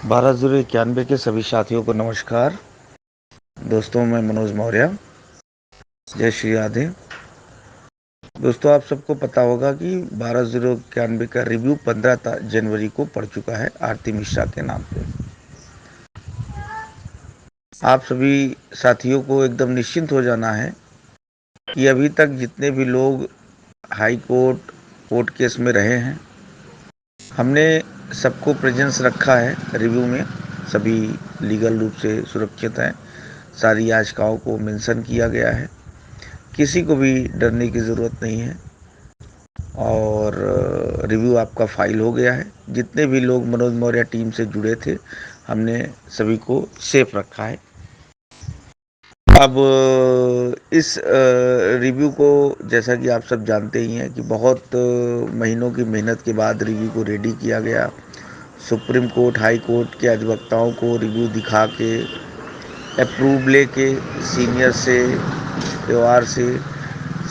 1291 के सभी साथियों को नमस्कार। दोस्तों, मैं मनोज मौर्य। जय श्री राधे। दोस्तों, आप सबको पता होगा कि 1291 का रिव्यू 15 जनवरी को पड़ चुका है आरती मिश्रा के नाम पे। आप सभी साथियों को एकदम निश्चिंत हो जाना है कि अभी तक जितने भी लोग हाई कोर्ट कोर्ट केस में रहे हैं, हमने सबको प्रेजेंस रखा है रिव्यू में। सभी लीगल रूप से सुरक्षित हैं। सारी याचिकाओं को मेंशन किया गया है। किसी को भी डरने की ज़रूरत नहीं है। और रिव्यू आपका फाइल हो गया है। जितने भी लोग मनोज मौर्य टीम से जुड़े थे, हमने सभी को सेफ रखा है। अब इस रिव्यू को, जैसा कि आप सब जानते ही हैं कि बहुत महीनों की मेहनत के बाद रिव्यू को रेडी किया गया। सुप्रीम कोर्ट, हाई कोर्ट के अधिवक्ताओं को रिव्यू दिखा के, अप्रूव लेके, सीनियर से, व्यवहार से,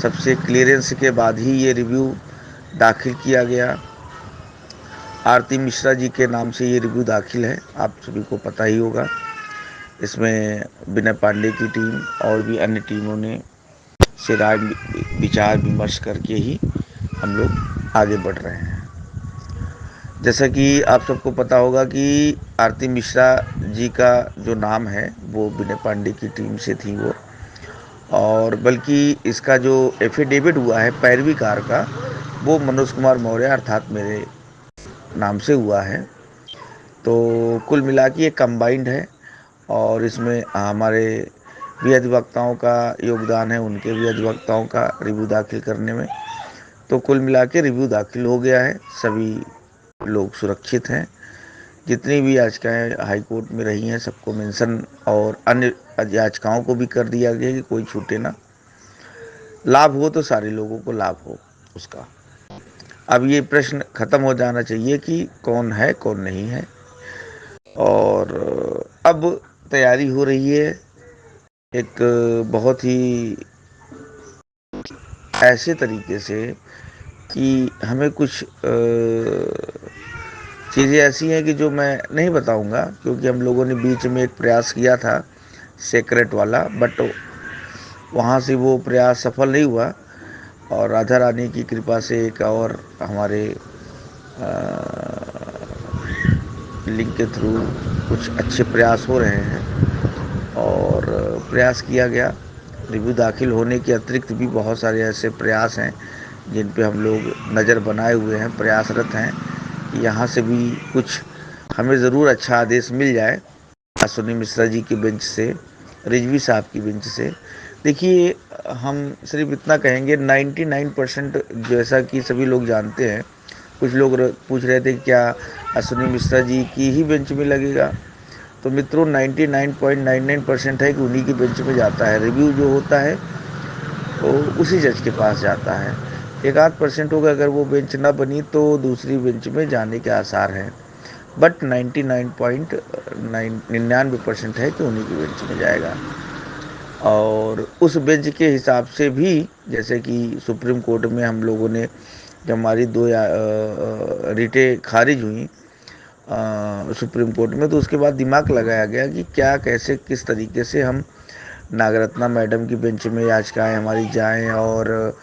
सबसे क्लियरेंस के बाद ही ये रिव्यू दाखिल किया गया। आरती मिश्रा जी के नाम से ये रिव्यू दाखिल है, आप सभी को पता ही होगा। इसमें विनय पांडे की टीम और भी अन्य टीमों ने से राय विचार विमर्श करके ही हम लोग आगे बढ़ रहे हैं। जैसा कि आप सबको पता होगा कि आरती मिश्रा जी का जो नाम है वो विनय पांडे की टीम से थी वो, और बल्कि इसका जो एफिडेविट हुआ है पैरवीकार का, वो मनोज कुमार मौर्य अर्थात मेरे नाम से हुआ है। तो कुल मिला के ये कंबाइंड है, और इसमें हमारे भी अधिवक्ताओं का योगदान है, उनके भी अधिवक्ताओं का रिव्यू दाखिल करने में। तो कुल मिला के रिव्यू दाखिल हो गया है। सभी लोग सुरक्षित हैं। जितनी भी याचिकाएं हाई कोर्ट में रही हैं सबको मेंशन और अन्य याचिकाओं को भी कर दिया गया कि कोई छूटे ना। लाभ हो तो सारे लोगों को लाभ हो उसका। अब ये प्रश्न खत्म हो जाना चाहिए कि कौन है कौन नहीं है। और अब तैयारी हो रही है एक बहुत ही ऐसे तरीके से कि हमें कुछ चीज़ें ऐसी हैं कि जो मैं नहीं बताऊंगा, क्योंकि हम लोगों ने बीच में एक प्रयास किया था सेक्रेट वाला, बट वहाँ से वो प्रयास सफल नहीं हुआ। और राधा रानी की कृपा से एक और हमारे लिंक के थ्रू कुछ अच्छे प्रयास हो रहे हैं, और प्रयास किया गया। रिव्यू दाखिल होने के अतिरिक्त भी बहुत सारे ऐसे प्रयास हैं जिन पे हम लोग नज़र बनाए हुए हैं, प्रयासरत हैं कि यहाँ से भी कुछ हमें ज़रूर अच्छा आदेश मिल जाए अश्विनी मिश्रा जी की बेंच से, रिजवी साहब की बेंच से। देखिए, हम सिर्फ इतना कहेंगे 99%, जैसा कि सभी लोग जानते हैं। कुछ लोग पूछ रहे थे क्या अश्विनी मिश्रा जी की ही बेंच में लगेगा। तो मित्रों, 99.99% है कि उन्हीं की बेंच में जाता है। रिव्यू जो होता है वो उसी जज के पास जाता है। 1-8% होगा, अगर वो बेंच ना बनी तो दूसरी बेंच में जाने के आसार हैं। बट 99.99% है कि उन्हीं की बेंच में जाएगा। और उस बेंच के हिसाब से भी, जैसे कि सुप्रीम कोर्ट में हम लोगों ने जब हमारी दो रिटें खारिज हुई सुप्रीम कोर्ट में, तो उसके बाद दिमाग लगाया गया कि क्या, कैसे, किस तरीके से हम नागरत्ना मैडम की बेंच में याचिकाएं हमारी जाएं, और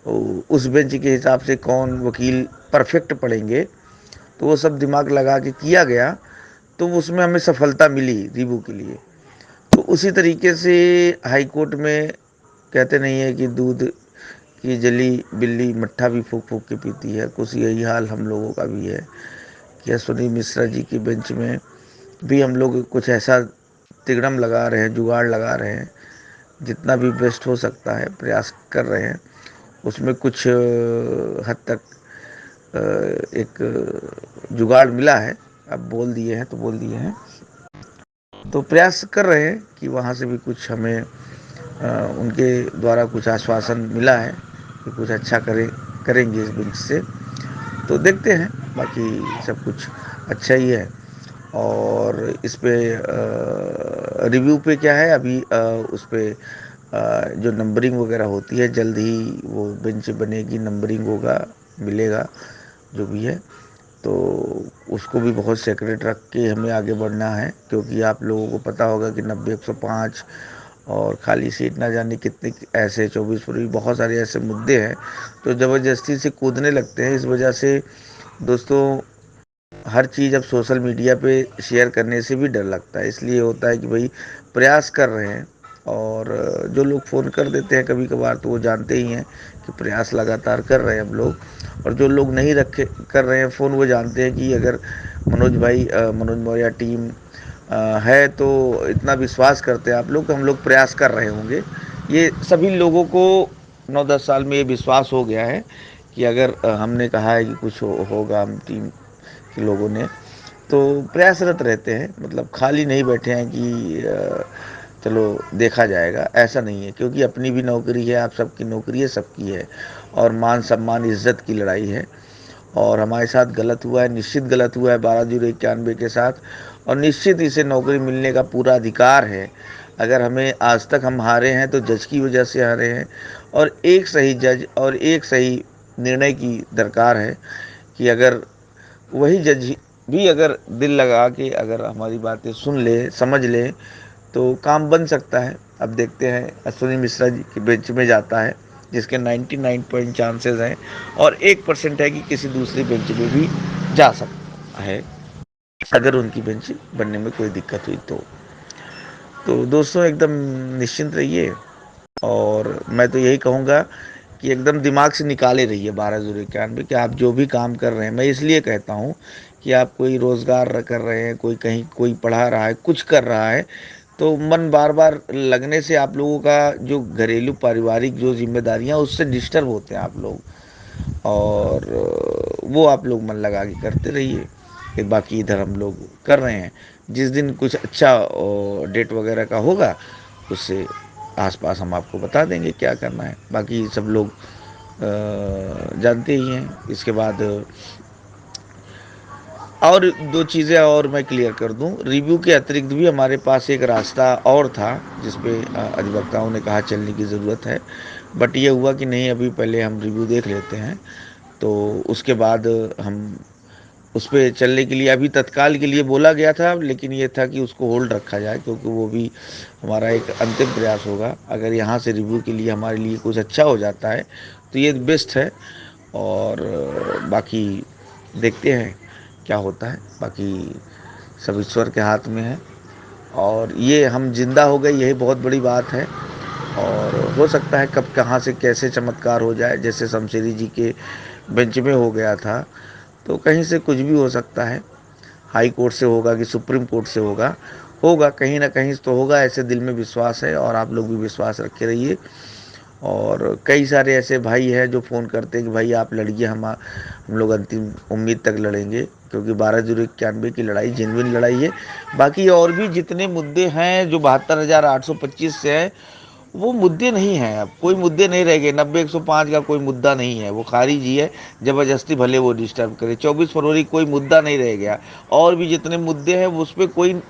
उस बेंच के हिसाब से कौन वकील परफेक्ट पड़ेंगे। तो वो सब दिमाग लगा के किया गया, तो उसमें हमें सफलता मिली रिव्यू के लिए। तो उसी तरीके से हाई कोर्ट में कहते नहीं है कि दूध की जली बिल्ली मट्ठा भी फूक फूक के पीती है, कुछ यही हाल हम लोगों का भी है कि अश्विनी मिश्रा जी की बेंच में भी हम लोग कुछ ऐसा तिगड़म लगा रहे हैं, जुगाड़ लगा रहे हैं, जितना भी बेस्ट हो सकता है प्रयास कर रहे हैं। उसमें कुछ हद तक एक जुगाड़ मिला है। अब बोल दिए हैं तो बोल दिए हैं, तो प्रयास कर रहे हैं कि वहाँ से भी कुछ हमें उनके द्वारा कुछ आश्वासन मिला है कि कुछ अच्छा करेंगे इस बेंच से। तो देखते हैं, बाकी सब कुछ अच्छा ही है। और इस पे रिव्यू पे क्या है अभी, उस पे जो नंबरिंग वगैरह होती है, जल्द ही वो बेंच बनेगी, नंबरिंग होगा, मिलेगा जो भी है। तो उसको भी बहुत सेक्रेट रख के हमें आगे बढ़ना है, क्योंकि आप लोगों को पता होगा कि 90 105 और खाली सीट ना जाने कितने ऐसे 24 फरवरी बहुत सारे ऐसे मुद्दे हैं, तो ज़बरदस्ती से कूदने लगते हैं। इस वजह से दोस्तों हर चीज़ अब सोशल मीडिया पे शेयर करने से भी डर लगता है। इसलिए होता है कि भाई प्रयास कर रहे हैं, और जो लोग फ़ोन कर देते हैं कभी कभार तो वो जानते ही हैं कि प्रयास लगातार कर रहे हैं हम लोग, और जो लोग नहीं रखे कर रहे हैं फ़ोन वो जानते हैं कि अगर मनोज मौर्य टीम है तो इतना विश्वास करते हैं आप लोग कि हम लोग प्रयास कर रहे होंगे। ये सभी लोगों को 9 10 साल में ये विश्वास हो गया है कि अगर हमने कहा है कि कुछ होगा, हम टीम के लोगों ने तो प्रयासरत रहते हैं, मतलब खाली नहीं बैठे हैं कि चलो देखा जाएगा, ऐसा नहीं है। क्योंकि अपनी भी नौकरी है, आप सबकी नौकरी है, सबकी है, और मान सम्मान इज्जत की लड़ाई है। और हमारे साथ गलत हुआ है, निश्चित गलत हुआ है 12/091 के साथ, और निश्चित इसे नौकरी मिलने का पूरा अधिकार है। अगर हमें आज तक हम हारे हैं तो जज की वजह से हारे हैं, और एक सही जज और एक सही निर्णय की दरकार है कि अगर वही जज भी अगर दिल लगा के अगर हमारी बातें सुन ले, समझ ले, तो काम बन सकता है। अब देखते हैं, अश्विनी मिश्रा जी के बेंच में जाता है जिसके 99 पॉइंट चांसेस हैं, और 1% है कि किसी दूसरी बेंच में भी जा सकता है अगर उनकी बेंच बनने में कोई दिक्कत हुई तो दोस्तों एकदम निश्चिंत रहिए, और मैं तो यही कहूँगा कि एकदम दिमाग से निकाले रहिए 12/091 कि आप जो भी काम कर रहे हैं। मैं इसलिए कहता हूँ कि आप कोई रोज़गार कर रहे हैं, कोई कहीं कोई पढ़ा रहा है, कुछ कर रहा है, तो मन बार बार लगने से आप लोगों का जो घरेलू पारिवारिक जो जिम्मेदारियां उससे डिस्टर्ब होते हैं आप लोग, और वो आप लोग मन लगा के करते रहिए। फिर बाकी इधर हम लोग कर रहे हैं, जिस दिन कुछ अच्छा डेट वगैरह का होगा उससे आसपास हम आपको बता देंगे क्या करना है। बाकी सब लोग जानते ही हैं। इसके बाद और दो चीज़ें और मैं क्लियर कर दूं, रिव्यू के अतिरिक्त भी हमारे पास एक रास्ता और था जिसपे अधिवक्ताओं ने कहा चलने की ज़रूरत है, बट ये हुआ कि नहीं, अभी पहले हम रिव्यू देख लेते हैं, तो उसके बाद हम उस पर चलने के लिए अभी तत्काल के लिए बोला गया था, लेकिन ये था कि उसको होल्ड रखा जाए, क्योंकि वो भी हमारा एक अंतिम प्रयास होगा। अगर यहाँ से रिव्यू के लिए हमारे लिए कुछ अच्छा हो जाता है तो ये बेस्ट है, और बाकी देखते हैं क्या होता है। बाकी सब ईश्वर के हाथ में है, और ये हम जिंदा हो गए यही बहुत बड़ी बात है, और हो सकता है कब कहाँ से कैसे चमत्कार हो जाए, जैसे शमशेरी जी के बेंच में हो गया था, तो कहीं से कुछ भी हो सकता है। हाई कोर्ट से होगा कि सुप्रीम कोर्ट से होगा, होगा कहीं ना कहीं तो होगा, ऐसे दिल में विश्वास है, और आप लोग भी विश्वास रखे रहिए। और कई सारे ऐसे भाई हैं जो फ़ोन करते हैं कि भाई आप लड़िए, हम लोग अंतिम उम्मीद तक लड़ेंगे, क्योंकि 12/091 की लड़ाई जेन्युइन लड़ाई है। बाकी और भी जितने मुद्दे हैं जो 72,825 से हैं, वो मुद्दे नहीं हैं, अब कोई मुद्दे नहीं रह गए। 90 105 का कोई मुद्दा नहीं है, वो खारिज ही है, ज़बरदस्ती भले वो डिस्टर्ब करे। 24 फरवरी कोई मुद्दा नहीं रह गया, और भी जितने मुद्दे हैं उस पर कोई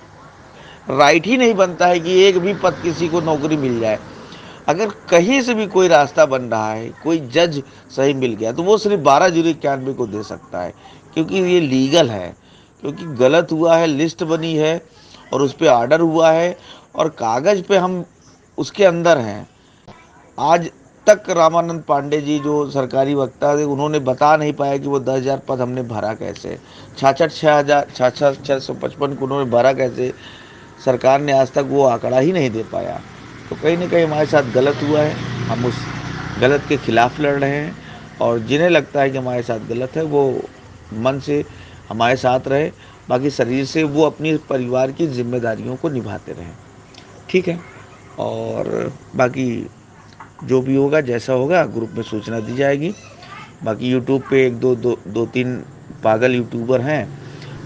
राइट ही नहीं बनता है कि एक भी पद किसी को नौकरी मिल जाए। अगर कहीं से भी कोई रास्ता बन रहा है, कोई जज सही मिल गया, तो वो सिर्फ 12/091 को दे सकता है, क्योंकि ये लीगल है, क्योंकि गलत हुआ है, लिस्ट बनी है और उस पर आर्डर हुआ है, और कागज पे हम उसके अंदर हैं। आज तक रामानंद पांडे जी जो सरकारी वक्ता थे, उन्होंने बता नहीं पाया कि वो 10,000 पद हमने भरा कैसे, 66,655 को उन्होंने भरा कैसे। सरकार ने आज तक वो आंकड़ा ही नहीं दे पाया। तो कहीं ना कहीं हमारे साथ गलत हुआ है, हम उस गलत के खिलाफ लड़ रहे हैं, और जिन्हें लगता है कि हमारे साथ गलत है वो मन से हमारे साथ रहे, बाकी शरीर से वो अपनी परिवार की जिम्मेदारियों को निभाते रहें। ठीक है, और बाकी जो भी होगा जैसा होगा ग्रुप में सूचना दी जाएगी। बाकी यूट्यूब पे एक दो तीन पागल यूट्यूबर हैं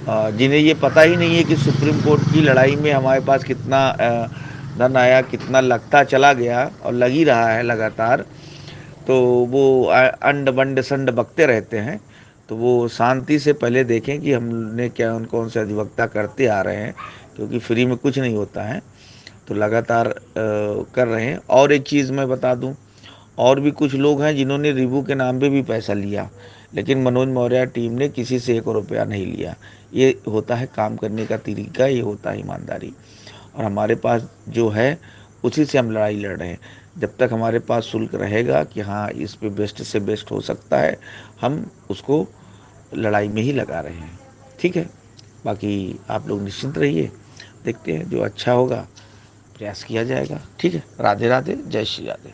जिन्हें ये पता ही नहीं है कि सुप्रीम कोर्ट की लड़ाई में हमारे पास कितना धन आया, कितना लगता चला गया और लग ही रहा है लगातार। तो वो अंड बंड संड बकते रहते हैं, तो वो शांति से पहले देखें कि हमने क्या उन कौन से अधिवक्ता करते आ रहे हैं, क्योंकि फ्री में कुछ नहीं होता है, तो लगातार कर रहे हैं। और एक चीज़ मैं बता दूं, और भी कुछ लोग हैं जिन्होंने रिव्यू के नाम पे भी पैसा लिया। लेकिन मनोज मौर्य टीम ने किसी से 1 रुपया नहीं लिया। ये होता है काम करने का तरीका, ये होता है ईमानदारी। और हमारे पास जो है उसी से हम लड़ाई लड़ रहे हैं। जब तक हमारे पास शुल्क रहेगा कि हाँ इस पे बेस्ट से बेस्ट हो सकता है, हम उसको लड़ाई में ही लगा रहे हैं। ठीक है, बाकी आप लोग निश्चिंत रहिए, देखते हैं जो अच्छा होगा प्रयास किया जाएगा। ठीक है, राधे राधे, जय श्री राधे।